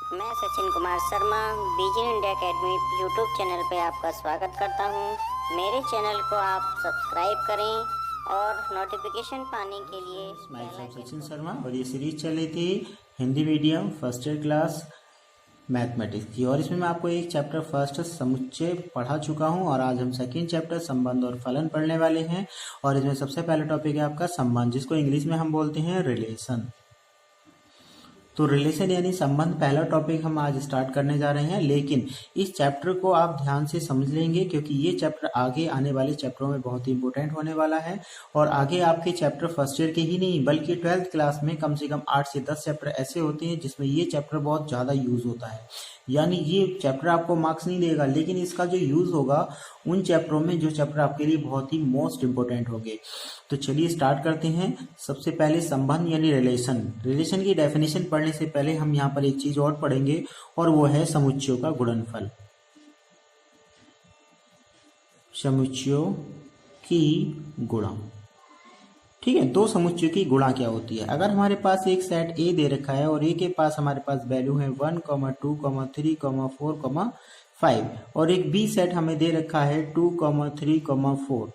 मैं सचिन कुमार शर्मा बीजन India academy YouTube channel पे आपका स्वागत करता हूं। मेरे चैनल को आप सब्सक्राइब करें और नोटिफिकेशन पाने के लिए सचिन शर्मा। और ये सीरीज चल रही थी Hindi medium first year class mathematics की, और इसमें मैं आपको एक चैप्टर फर्स्ट समुच्चय पढ़ा चुका हूं और आज हम सेकंड चैप्टर संबंध और फलन पढ़ने वाले हैं। और इसमें सबसे पहला टॉपिक है आपका संबंध, जिसको इंग्लिश में हम बोलते हैं रिलेशन। तो रिलेशन यानी संबंध पहला टॉपिक हम आज स्टार्ट करने जा रहे हैं, लेकिन इस चैप्टर को आप ध्यान से समझ लेंगे क्योंकि ये चैप्टर आगे आने वाले चैप्टरों में बहुत ही इंपॉर्टेंट होने वाला है। और आगे आपके चैप्टर फर्स्ट ईयर के ही नहीं बल्कि 12th क्लास में कम से कम 8 से 10 चैप्टर ऐसे होते हैं जिसमें ये चैप्टर बहुत ज़्यादा यूज होता है। यानी ये चैप्टर आपको मार्क्स नहीं देगा, लेकिन इसका जो यूज होगा उन चैप्टरों में जो चैप्टर आपके लिए बहुत ही मोस्ट इंपोर्टेंट होंगे। तो चलिए स्टार्ट करते हैं। सबसे पहले संबंध यानी रिलेशन। रिलेशन की डेफिनेशन पढ़ने से पहले हम यहाँ पर एक चीज और पढ़ेंगे और वो है समुच्चयों का गुणनफल। समुच्चयों की गुणा, ठीक है। दो समुच्चयों की गुणा क्या होती है? अगर हमारे पास एक सेट ए दे रखा है और ए के पास हमारे पास वैल्यू है 1, 2, 3, 4, 5 और एक बी सेट हमें दे रखा है 2, 3, 4,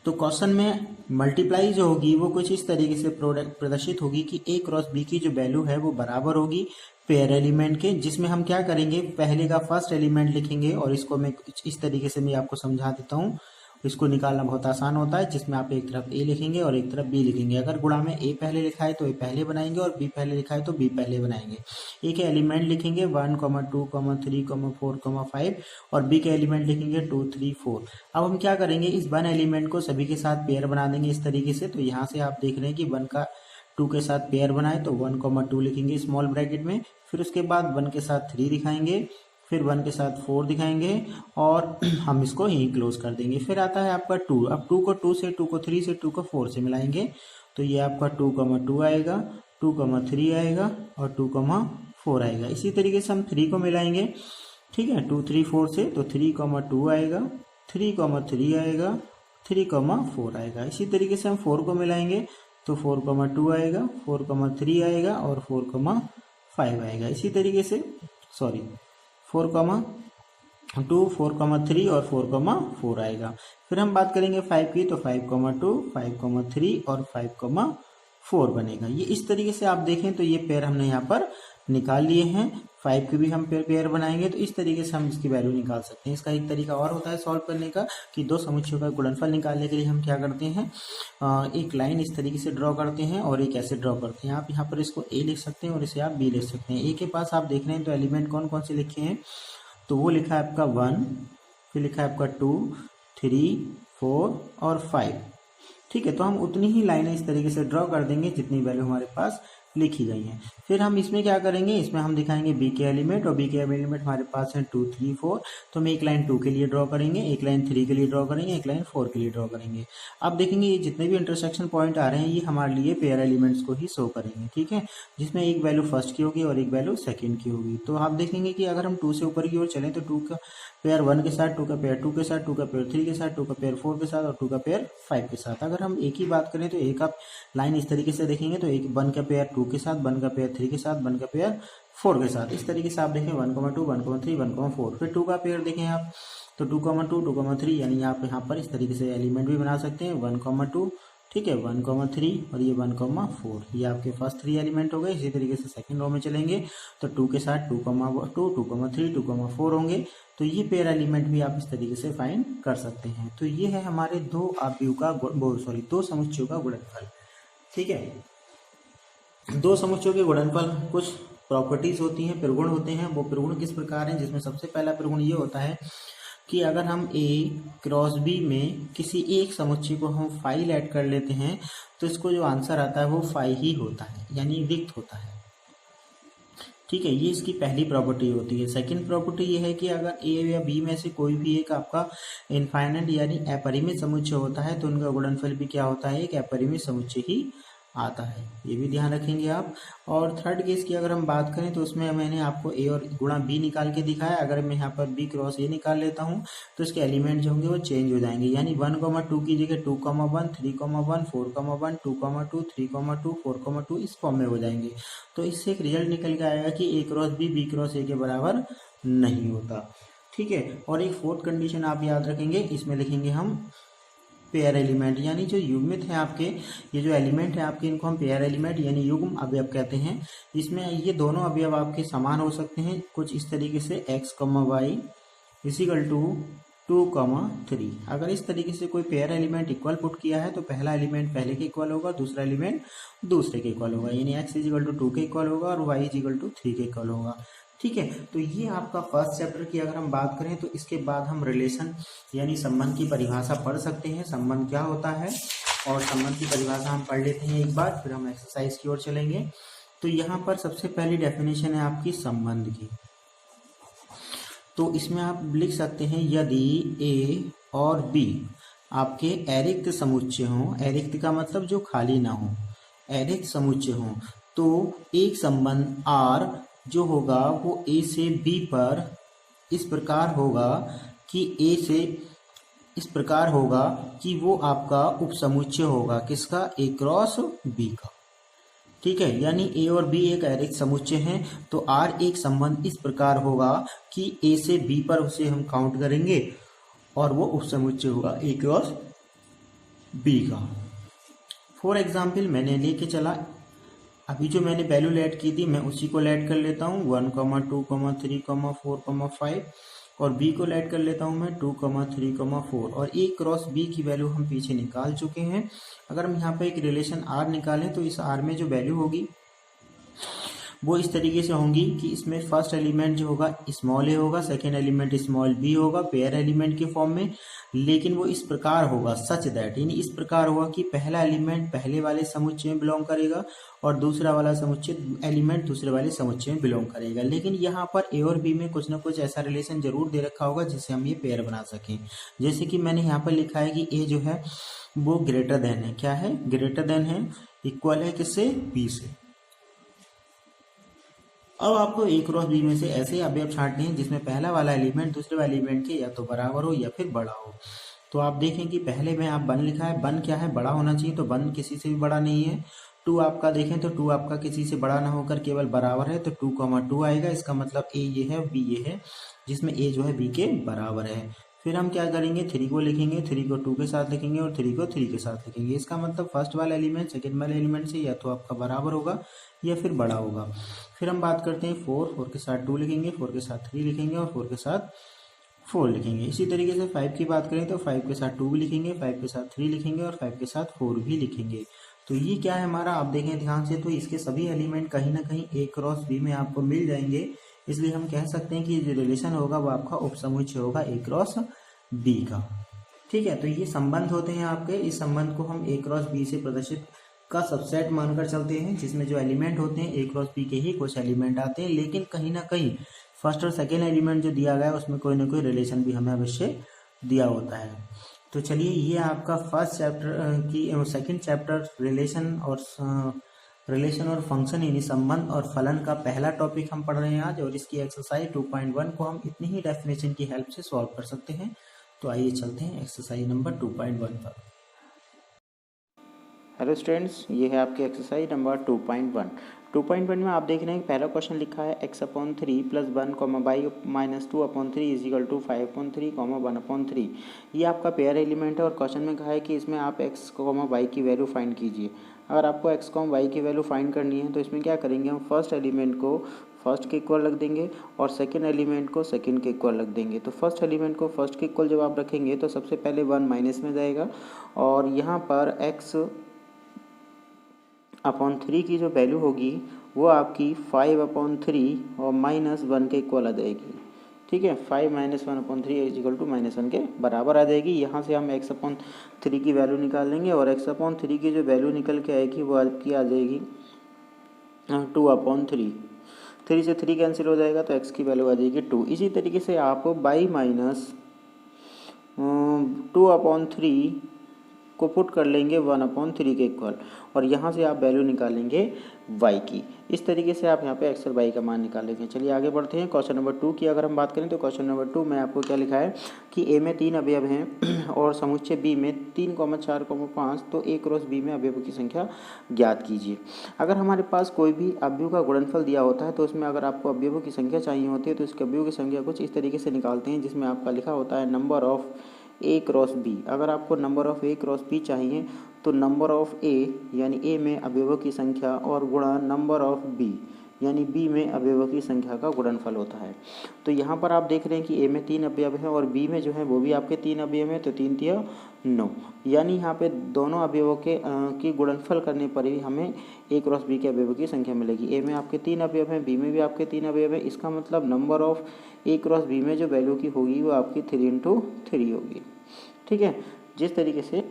तो क्वेश्चन में मल्टीप्लाई जो होगी वो कुछ इस तरीके से प्रदर्शित होगी कि ए क्रॉस बी की जो वैल्यू है वो बराबर होगी पेयर एलिमेंट के, जिसमें हम क्या करेंगे पहले का फर्स्ट एलिमेंट लिखेंगे और इसको मैं कुछ इस तरीके से मैं आपको समझा देता हूँ। इसको निकालना बहुत आसान होता है, जिसमें आप एक तरफ ए लिखेंगे और एक तरफ बी लिखेंगे। अगर गुणा में ए पहले लिखा है तो ए पहले बनाएंगे और बी पहले लिखा है तो बी पहले बनाएंगे। ए के एलिमेंट लिखेंगे 1, 2, 3, 4, 5 और बी के एलिमेंट लिखेंगे 2, 3, 4। अब हम क्या करेंगे, इस 1 एलिमेंट को सभी के साथ पेयर बना देंगे इस तरीके से। तो यहाँ से आप देख रहे हैं कि 1 का 2 के साथ पेयर बनाए तो 1, 2 लिखेंगे स्मॉल ब्रैकेट में, फिर उसके बाद 1 के साथ 3 दिखाएंगे, फिर 1 के साथ 4 दिखाएंगे और हम इसको यहीं क्लोज कर देंगे। फिर आता है आपका 2। अब 2 को 2 से, 2 को 3 से, 2 को 4 से मिलाएंगे तो ये आपका 2, 2 आएगा, 2, 3 आएगा और 2, 4 आएगा। इसी तरीके से हम 3 को मिलाएंगे, ठीक है, 2, 3, 4 से, तो 3, 2 आएगा, 3, 3 आएगा, 3, 4 आएगा। इसी तरीके से हम 4 को मिलाएंगे तो 4, 2 आएगा, 4, 3 आएगा और 4, 5 आएगा। इसी तरीके से 4, 2, 4, 3 और 4, 4 आएगा। फिर हम बात करेंगे 5 की तो 5, 2, 5, 3 और 5, 4 बनेगा। ये इस तरीके से आप देखें तो ये पेयर हमने यहाँ पर निकाल लिए हैं। 5 की भी हम पेयर बनाएंगे तो इस तरीके से हम इसकी वैल्यू निकाल सकते हैं। इसका एक तरीका और होता है सॉल्व करने का कि दो समुच्चयों का गुणनफल निकालने के लिए हम क्या करते हैं, एक लाइन इस तरीके से ड्रॉ करते हैं और एक ऐसे ड्रॉ करते हैं। आप यहाँ पर इसको ए लिख सकते हैं और इसे आप बी लिख सकते हैं। ए के पास आप देख रहे हैं तो एलिमेंट कौन कौन से लिखे हैं, तो वो लिखा है आपका 1, फिर लिखा है आपका 2, 3, 4 और 5, ठीक है। तो हम उतनी ही लाइनें इस तरीके से ड्रॉ कर देंगे जितनी वैल्यू हमारे पास लिखी गई है। फिर हम इसमें क्या करेंगे, इसमें हम दिखाएंगे बी के एलिमेंट और बी के एलिमेंट हमारे पास है 2, 3, 4, तो हम एक लाइन 2 के लिए ड्रॉ करेंगे, एक लाइन 3 के लिए ड्रॉ करेंगे, एक लाइन 4 के लिए ड्रॉ करेंगे। अब देखेंगे ये जितने भी इंटरसेक्शन पॉइंट आ रहे हैं ये हमारे लिए पेयर एलिमेंट्स को ही शो करेंगे, ठीक है, जिसमें एक वैल्यू फर्स्ट की होगी और एक वैल्यू सेकंड की होगी। तो आप देखेंगे कि अगर हम 2 से ऊपर की ओर चलें तो 2 का पेयर 1 के साथ, 2 का पेयर 2 के साथ, 2 का पेयर 3 के साथ, 2 का पेयर 4 के साथ और 2 का पेयर 5 के साथ। अगर हम एक ही बात करें तो एक आप लाइन इस तरीके से देखेंगे तो एक 1 का पेयर 2 के साथ, 1 का पेयर 3 के साथ, 1 का पेयर 4 के साथ। इस तरीके से आप देखें 1, 2, 1, 3, 1, 4। फिर 2 का पेयर देखें आप तो 2, 2, 2, 3, यानी आप यहाँ पर इस तरीके से एलिमेंट भी बना सकते हैं 1, 2, ठीक है, 1, 3 और ये 1, 4, ये आपके फर्स्ट 3 एलिमेंट हो गए। इसी तरीके से सेकंड रो में चलेंगे तो 2 के साथ 2, 2, 3, 2, 4 होंगे। तो ये पेयर एलिमेंट भी आप इस तरीके से फाइंड कर सकते हैं। तो ये है हमारे दो समुच्चयों का गुणनफल, ठीक है। दो समुच्चयों के गुणनफल कुछ प्रॉपर्टीज होती हैं, प्रगुण होते हैं। वो प्रगुण किस प्रकार हैं, जिसमें सबसे पहला प्रगुण ये होता है कि अगर हम ए क्रॉस बी में किसी एक समुच्चय को हम 5 ऐड कर लेते हैं तो इसको जो आंसर आता है वो 5 ही होता है, यानी रिक्त होता है, ठीक है। ये इसकी पहली प्रॉपर्टी होती है। सेकंड प्रॉपर्टी ये है कि अगर ए या बी में से कोई भी एक आपका इनफाइनाइट यानी अपरिमित समुच्चय होता है तो उनका गुणनफल भी क्या होता है, एक अपरिमित समुच्चय ही आता है, ये भी ध्यान रखेंगे आप। और थर्ड केस की अगर हम बात करें तो उसमें मैंने आपको ए और गुणा बी निकाल के दिखाया। अगर मैं यहाँ पर बी क्रॉस ए निकाल लेता हूँ तो इसके एलिमेंट जो होंगे वो चेंज हो जाएंगे, यानी 1,2 की जगह 2,1 3,1 4,1 2,2 3,2 4,2 इस फॉर्म में हो जाएंगे। तो इससे एक रिजल्ट निकल के आएगा कि ए क्रॉस बी क्रॉस ए के बराबर नहीं होता। ठीक है। और एक फोर्थ कंडीशन आप याद रखेंगे, इसमें लिखेंगे हम पेयर एलिमेंट, यानी जो युग्मित है आपके, ये जो एलिमेंट है आपके, इनको हम पेयर एलिमेंट यानी युग्म अवयव कहते हैं। इसमें ये दोनों अवयव आपके समान हो सकते हैं कुछ इस तरीके से, x, y इजिकल टू 2,3। अगर इस तरीके से कोई पेयर एलिमेंट इक्वल पुट किया है तो पहला एलिमेंट पहले के इक्वल होगा, दूसरा एलिमेंट दूसरे के इक्वल होगा, यानी x इजिकल टू 2 के इक्वल होगा और y इजिकल टू 3 के इक्वल होगा। ठीक है। तो ये आपका फर्स्ट चैप्टर की अगर हम बात करें तो इसके बाद हम रिलेशन यानी संबंध की परिभाषा पढ़ सकते हैं, संबंध क्या होता है, और संबंध की परिभाषा हम पढ़ लेते हैं एक बार, फिर हम एक्सरसाइज की ओर चलेंगे। तो यहाँ पर सबसे पहली डेफिनेशन है आपकी संबंध की। तो इसमें आप लिख सकते हैं, यदि ए और बी आपके अरिक्त समुच्चय हों, अरिक्त का मतलब जो खाली ना हो, अरिक्त समुच्चय हों, तो एक संबंध आर जो होगा वो ए से बी पर इस प्रकार होगा कि ए से इस प्रकार होगा कि वो आपका उपसमुच्चय होगा किसका, ए क्रॉस बी का। ठीक है। यानी ए और बी एक अरिक्त समुच्चय हैं, तो आर एक संबंध इस प्रकार होगा कि ए से बी पर उसे हम काउंट करेंगे और वो उपसमुच्चय होगा ए क्रॉस बी का। फॉर एग्जाम्पल मैंने लेके चला, अभी जो मैंने वैल्यू ऐड की थी मैं उसी को ऐड कर लेता हूँ, 1, 2, 3, 4, 5, और b को ऐड कर लेता हूँ मैं 2, 3, 4, और a क्रॉस b की वैल्यू हम पीछे निकाल चुके हैं। अगर हम यहाँ पे एक रिलेशन r निकालें तो इस r में जो वैल्यू होगी वो इस तरीके से होंगी कि इसमें फर्स्ट एलिमेंट जो होगा स्मॉल ए होगा, सेकेंड एलिमेंट स्मॉल बी होगा पेयर एलिमेंट के फॉर्म में, लेकिन वो इस प्रकार होगा सच दैट, यानी इस प्रकार होगा कि पहला एलिमेंट पहले वाले समुच्चय में बिलोंग करेगा और दूसरा वाला समुच्चय एलिमेंट दूसरे वाले समुच्चय में बिलोंग करेगा। लेकिन यहाँ पर ए और बी में कुछ ना कुछ ऐसा रिलेशन जरूर दे रखा होगा जिससे हम ये पेयर बना सकें। जैसे कि मैंने यहाँ पर लिखा है कि ए जो है वो ग्रेटर देन है, क्या है, ग्रेटर देन है, इक्वल है किससे, बी से। अब आपको ए क्रॉस बी में से ऐसे अवयव छांटने हैं जिसमें पहला वाला एलिमेंट दूसरे वाले एलिमेंट के या तो बराबर हो या फिर बड़ा हो। तो आप देखें कि पहले में आप 1 लिखा है, 1 क्या है, बड़ा होना चाहिए, तो 1 किसी से भी बड़ा नहीं है। 2 आपका देखें तो 2 आपका किसी से बड़ा ना होकर केवल बराबर है, तो 2,2 आएगा। इसका मतलब ए ये है, बी ये है, जिसमें ए जो है बी के बराबर है। फिर हम क्या करेंगे, 3 को लिखेंगे, 3 को 2 के साथ लिखेंगे और 3 को 3 के साथ लिखेंगे। इसका मतलब फर्स्ट वाला एलिमेंट सेकेंड वाले एलिमेंट से या तो आपका बराबर होगा या फिर बड़ा होगा। फिर हम बात करते हैं 4 के साथ 2 लिखेंगे, 4 के साथ 3 लिखेंगे और 4 के साथ 4 लिखेंगे। इसी तरीके से 5 की बात करें तो 5 के साथ 2 भी लिखेंगे, 5 के साथ 3 लिखेंगे और 5 के साथ 4 भी लिखेंगे। तो ये क्या है हमारा, आप देखें ध्यान से, तो इसके सभी एलिमेंट कहीं ना कहीं ए क्रॉस बी में आपको मिल जाएंगे। इसलिए हम कह सकते हैं कि जो रिलेशन होगा वो आपका उपसमुच्चय होगा ए क्रॉस बी का। ठीक है। तो ये संबंध होते हैं आपके, इस संबंध को हम ए क्रॉस बी से प्रदर्शित का सबसेट मानकर चलते हैं, जिसमें जो एलिमेंट होते हैं ए क्रॉस बी के ही कुछ एलिमेंट आते हैं, लेकिन कहीं ना कहीं फर्स्ट और सेकेंड एलिमेंट जो दिया गया है उसमें कोई ना कोई रिलेशन भी हमें अवश्य दिया होता है। तो चलिए, ये आपका फर्स्ट चैप्टर की सेकेंड चैप्टर रिलेशन और फंक्शन यानी संबंध और फलन का पहला टॉपिक हम पढ़ रहे हैं आज, और इसकी एक्सरसाइज 2.1 को हम इतनी ही डेफिनेशन की हेल्प से सॉल्व कर सकते हैं। तो आइए चलते हैं एक्सरसाइज नंबर 2.1 पर। हेलो स्टूडेंट्स, ये है आपकी एक्सरसाइज नंबर 2.1। 2.1 में आप देख रहे हैं पहला क्वेश्चन लिखा है x/3 + 1, y - 2/3 = 5/3, 1/3। ये आपका पेयर एलिमेंट है और क्वेश्चन में कहा है कि इसमें आप x, y की वैल्यू फाइंड कीजिए। अगर आपको x, y की वैल्यू फाइंड करनी है तो इसमें क्या करेंगे, हम फर्स्ट एलिमेंट को फर्स्ट के इक्वल रख देंगे और सेकेंड एलिमेंट को सेकेंड के इक्वल रख देंगे। तो फर्स्ट एलिमेंट को फर्स्ट के इक्वल जब आप रखेंगे तो सबसे पहले 1 माइनस में जाएगा और यहाँ पर x/3 की जो वैल्यू होगी वो आपकी 5/3 और -1 के इक्वल आ जाएगी। ठीक है, 5 - 1/3 = -1 के बराबर आ जाएगी। यहाँ से हम x/3 की वैल्यू निकाल लेंगे और x/3 की जो वैल्यू निकल के आएगी वो आपकी आ जाएगी 2/3। 3 से 3 कैंसिल हो जाएगा तो x की वैल्यू आ जाएगी 2। इसी तरीके से आप y - 2/3 को पुट कर लेंगे 1/3 के इक्वल, और यहाँ से आप वैल्यू निकालेंगे y की। इस तरीके से आप यहाँ पे x और y का मान निकालेंगे। चलिए आगे बढ़ते हैं। क्वेश्चन नंबर 2 की अगर हम बात करें तो क्वेश्चन नंबर 2 में आपको क्या लिखा है कि a में 3 अवयव हैं और समुच्चय b में 3, 4, 5, तो a क्रॉस b में अवयवों की संख्या ज्ञात कीजिए। अगर हमारे पास कोई भी अवयव का गुणनफल दिया होता है तो उसमें अगर आपको अवयवों की संख्या चाहिए होती है तो इसके अवयवों की संख्या कुछ इस तरीके से निकालते हैं, जिसमें आपका लिखा होता है number of a cross b। अगर आपको number of a cross b चाहिए तो नंबर ऑफ a यानी a में अवयवों की संख्या और गुणा नंबर ऑफ b यानी b में अवयवों की संख्या का गुणनफल होता है। तो यहाँ पर आप देख रहे हैं कि a में 3 अवयव हैं और b में जो है वो भी आपके 3 अवयव हैं, तो 3 3 9, यानी यहाँ पे दोनों अवयवों की गुणनफल करने पर ही हमें a क्रॉस b के अवयवों की संख्या मिलेगी। a में आपके 3 अवयव हैं, b में भी आपके 3 अवयव हैं, इसका मतलब number of a cross b में जो वैल्यू की होगी वो आपकी 3 × 3 होगी। ठीक है, जिस तरीके से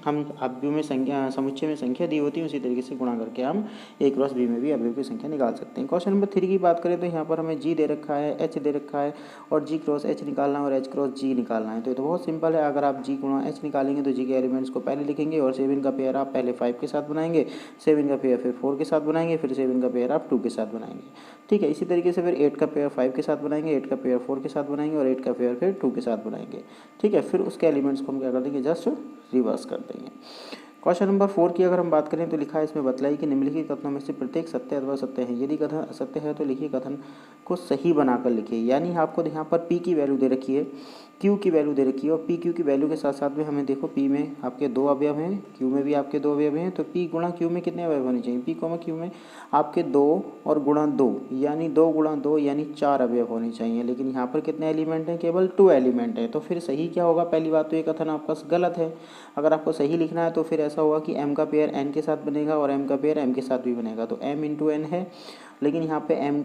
हम अवयव में संख्या समुच्चय में संख्या दी होती है उसी तरीके से गुणा करके हम a क्रॉस b में भी अवयव की संख्या निकाल सकते हैं। क्वेश्चन नंबर 3 की बात करें तो यहाँ पर हमें g दे रखा है, h दे रखा है और g क्रॉस h निकालना है और h क्रॉस g निकालना है। तो ये तो बहुत सिंपल है। अगर आप g गुणा h निकालेंगे तो g के एलिमेंट्स को पहले लिखेंगे और 7 का पेयर आप पहले 5 के साथ बनाएंगे, 7 का पेयर फिर 4 के साथ बनाएंगे, फिर 7 का पेयर आप 2 के साथ बनाएंगे। ठीक है, इसी तरीके से फिर 8 का पेयर 5 के साथ बनाएंगे, 8 का पेयर 4 के साथ बनाएंगे और 8 का पेयर फिर 2 के साथ बनाएंगे। ठीक है, फिर उसके एलिमेंट्स को हम क्या कर देंगे, जस्ट रिवर्स कर देंगे। क्वेश्चन नंबर 4 की अगर हम बात करें तो लिखा है इसमें बतलाइए कि निम्नलिखित कथनों में से प्रत्येक सत्य अथवा सत्य है। यदि कथन असत्य है तो लिखिए कथन को सही बनाकर लिखिए। यानी आपको यहाँ पर p की वैल्यू दे रखी है, q की वैल्यू दे रखी है और p q की वैल्यू के साथ साथ में हमें देखो p में आपके 2 अवयव हैं, q में भी आपके 2 अवयव हैं, तो p गुणा q में कितने अवयव होने चाहिए, p q में आपके 2 और गुणा 2 यानी 2 गुणा 2 यानी 4 अवयव होने चाहिए। लेकिन यहाँ पर कितने एलिमेंट हैं, केवल 2 एलिमेंट है। तो फिर सही क्या होगा, पहली बात तो ये कथन आपका गलत है। अगर आपको सही लिखना है तो फिर ऐसा होगा कि m का पेयर n के साथ बनेगा और m का पेयर m के साथ भी बनेगा, तो m × n है, लेकिन यहाँ पे m,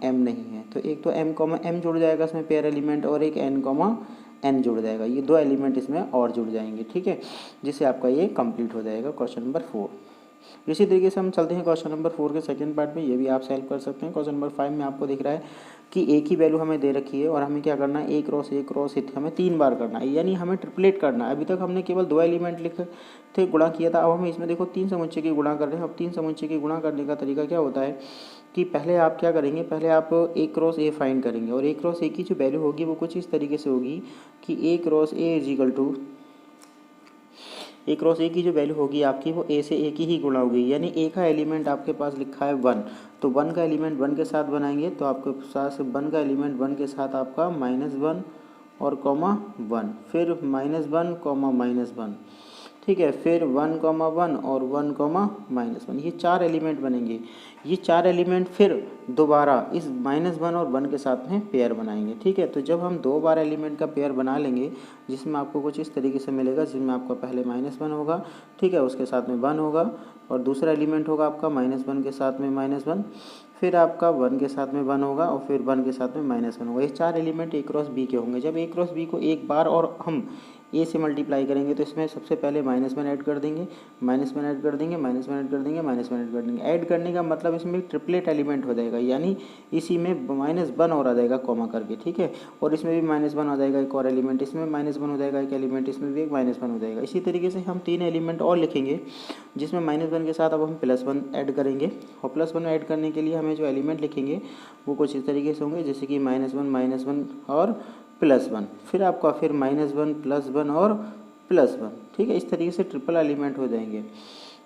m नहीं है। तो एक तो m, m जुड़ जाएगा इसमें पेयर एलिमेंट और एक n, n जुड़ जाएगा, ये 2 एलिमेंट इसमें और जुड़ जाएंगे। ठीक है, जिससे आपका ये कंप्लीट हो जाएगा क्वेश्चन नंबर 4। इसी तरीके से हम चलते हैं क्वेश्चन नंबर 4 के सेकंड पार्ट में, ये भी आप सॉल्व कर सकते हैं। क्वेश्चन नंबर 5 में आपको दिख रहा है कि a की वैल्यू हमें दे रखी है और हमें क्या करना है, a क्रॉस हमें 3 बार करना है, यानी हमें ट्रिपलेट करना है। अभी तक हमने केवल 2 एलिमेंट लिखे थे, गुणा किया था। अब हम इसमें देखो 3 समुच्चय की गुणा कर रहे हैं। अब 3 समुच्चय की गुणा करने का तरीका क्या होता है कि पहले आप क्या करेंगे, पहले आप a क्रॉस a फाइंड करेंगे और a क्रॉस a की जो वैल्यू होगी वो कुछ इस तरीके से होगी कि a cross a is equal to a cross a की जो वैल्यू होगी आपकी वो a से a की ही गुणा होगी। यानी a का एलिमेंट आपके पास लिखा है 1, तो 1 का एलिमेंट 1 के साथ बनाएंगे तो आपके पास 1 का एलिमेंट 1 के साथ आपका -1 और कॉमा 1, फिर -1 कॉमा -1, ठीक है, फिर 1, 1 और 1, -1, ये 4 एलिमेंट बनेंगे। ये 4 एलिमेंट फिर दोबारा इस -1 और 1 के साथ में पेयर बनाएंगे। ठीक है, तो जब हम 2 बार एलिमेंट का पेयर बना लेंगे जिसमें आपको कुछ इस तरीके से मिलेगा, जिसमें आपका पहले -1 होगा, ठीक है, उसके साथ में 1 होगा और दूसरा एलिमेंट होगा आपका -1 के साथ में -1, फिर आपका 1 के साथ में 1 होगा और फिर 1 के साथ में -1 होगा। ये 4 एलिमेंट a क्रॉस b के होंगे। जब a क्रॉस b को एक बार और हम a से मल्टीप्लाई करेंगे तो इसमें सबसे पहले -1 ऐड कर देंगे, -1 ऐड कर देंगे, -1 ऐड कर देंगे, -1 ऐड कर देंगे। ऐड करने का मतलब इसमें ट्रिपलेट एलिमेंट हो जाएगा, यानी इसी में -1 और आ जाएगा कॉमा करके, ठीक है, और इसमें भी -1 आ जाएगा एक और एलिमेंट, इसमें -1 हो जाएगा एक एलिमेंट, इसमें भी एक -1 हो जाएगा। इसी तरीके से हम 3 एलिमेंट और लिखेंगे जिसमें -1 के साथ अब हम +1 ऐड करेंगे और +1 ऐड करने के लिए हमें जो एलिमेंट लिखेंगे वो कुछ इस तरीके से होंगे, जैसे कि -1 और +1, फिर आपका फिर -1 +1 और +1, ठीक है, इस तरीके से ट्रिपल एलिमेंट हो जाएंगे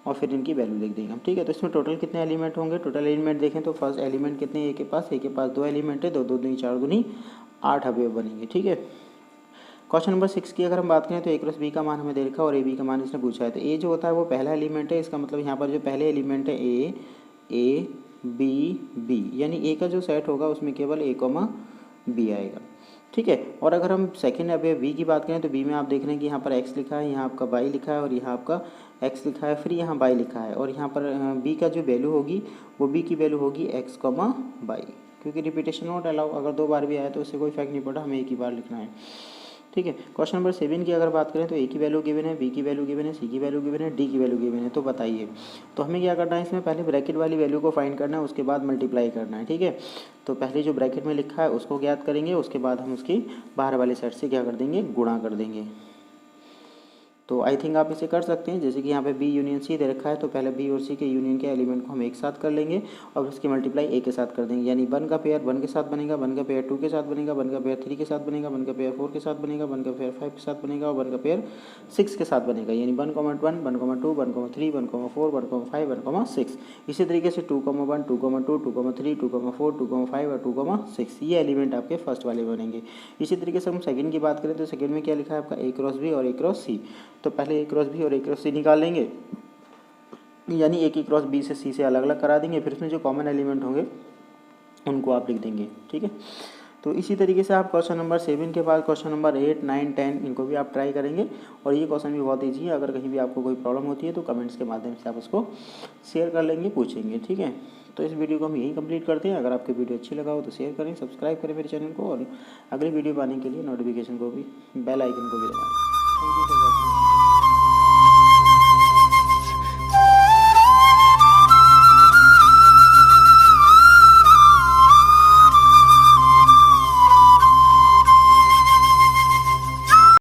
और फिर इनकी वैल्यू लिख देंगे हम। ठीक है, तो इसमें टोटल कितने एलिमेंट होंगे, टोटल एलिमेंट देखें तो फर्स्ट एलिमेंट कितने a के पास 2 एलिमेंट है, 2 2 दूनी 4 दूनी 8 अवयव बनेंगे। ठीक है, क्वेश्चन नंबर 6 की अगर हम बात करें तो a क्रॉस b का मान हमें दे रखा है और a b का मान इसने पूछा है। तो a जो होता है वो पहला एलिमेंट है, इसका मतलब यहाँ पर जो पहले एलिमेंट है a b b, यानी a का जो सेट होगा उसमें केवल a, b आएगा। ठीक है, और अगर हम सेकेंड अवयव b की बात करें तो b में आप देख रहे हैं कि यहाँ पर x लिखा है, यहाँ आपका y लिखा है और यहाँ आपका x लिखा है, फिर यहाँ y लिखा है और यहाँ पर b का जो वैल्यू होगी वो b की वैल्यू होगी x, y, क्योंकि रिपीटेशन नॉट अलाउ, अगर 2 बार भी आए तो उससे कोई इफेक्ट नहीं पड़ता, हमें एक ही बार लिखना है। ठीक है, क्वेश्चन नंबर 7 की अगर बात करें तो a की वैल्यू गिवन है, b की वैल्यू गिवन है, c की वैल्यू गिवन है, d की वैल्यू गिवन है। तो बताइए, तो हमें क्या करना है, इसमें पहले ब्रैकेट वाली वैल्यू को फाइंड करना है, उसके बाद मल्टीप्लाई करना है। ठीक है, तो पहले जो ब्रैकेट में लिखा है उसको ज्ञात करेंगे, उसके बाद हम उसकी बाहर वाले साइड से क्या कर देंगे, गुणा कर देंगे। तो आई थिंक आप इसे कर सकते हैं। जैसे कि यहाँ पे बी यूनियन सी दे रखा है, तो पहले बी और सी के यूनियन के एलिमेंट को हम एक साथ कर लेंगे और उसकी मल्टीप्लाई ए के साथ कर देंगे। यानी 1 का पेयर 1 के साथ बनेगा, 1 का पेयर 2 के साथ बनेगा, 1 का पेयर 3 के साथ बनेगा, 1 का पेयर 4 के साथ बनेगा, 1 का पेयर 5 के साथ बनेगा और 1 का पेयर 6 के साथ बनेगा। यानी 1, 1, 1, 2, 1, 3, 1, 4, 1, 5, 1, 6। इसी तरीके से 2, 1, 2, 2, 2, 3, 2, 4, 2, 5 और 2, 6 ये एलिमेंट आपके फर्स्ट वाले बनेंगे। इसी तरीके से हम सेकंड की बात करें तो सेकंड में क्या लिखा है आपका ए क्रॉस बी और ए क्रॉस सी। तो पहले ए क्रॉस बी और ए क्रॉस सी निकाल लेंगे, यानी ए की क्रॉस बी से सी से अलग अलग करा देंगे। फिर उसमें जो कॉमन एलिमेंट होंगे उनको आप लिख देंगे। ठीक है, तो इसी तरीके से आप क्वेश्चन नंबर 7 के बाद क्वेश्चन नंबर 8, 9, 10 इनको भी आप ट्राई करेंगे। और ये क्वेश्चन भी बहुत ईजी है। अगर कहीं भी आपको कोई प्रॉब्लम होती है तो कमेंट्स के माध्यम से आप उसको शेयर कर लेंगे, पूछेंगे। ठीक है, तो इस वीडियो को हम यहीं कंप्लीट करते हैं। अगर आपकी वीडियो अच्छी लगा हो तो शेयर करें, सब्सक्राइब करें मेरे चैनल को और अगली वीडियो पाने के लिए नोटिफिकेशन को भी, बेल आइकन को भी दबाएं।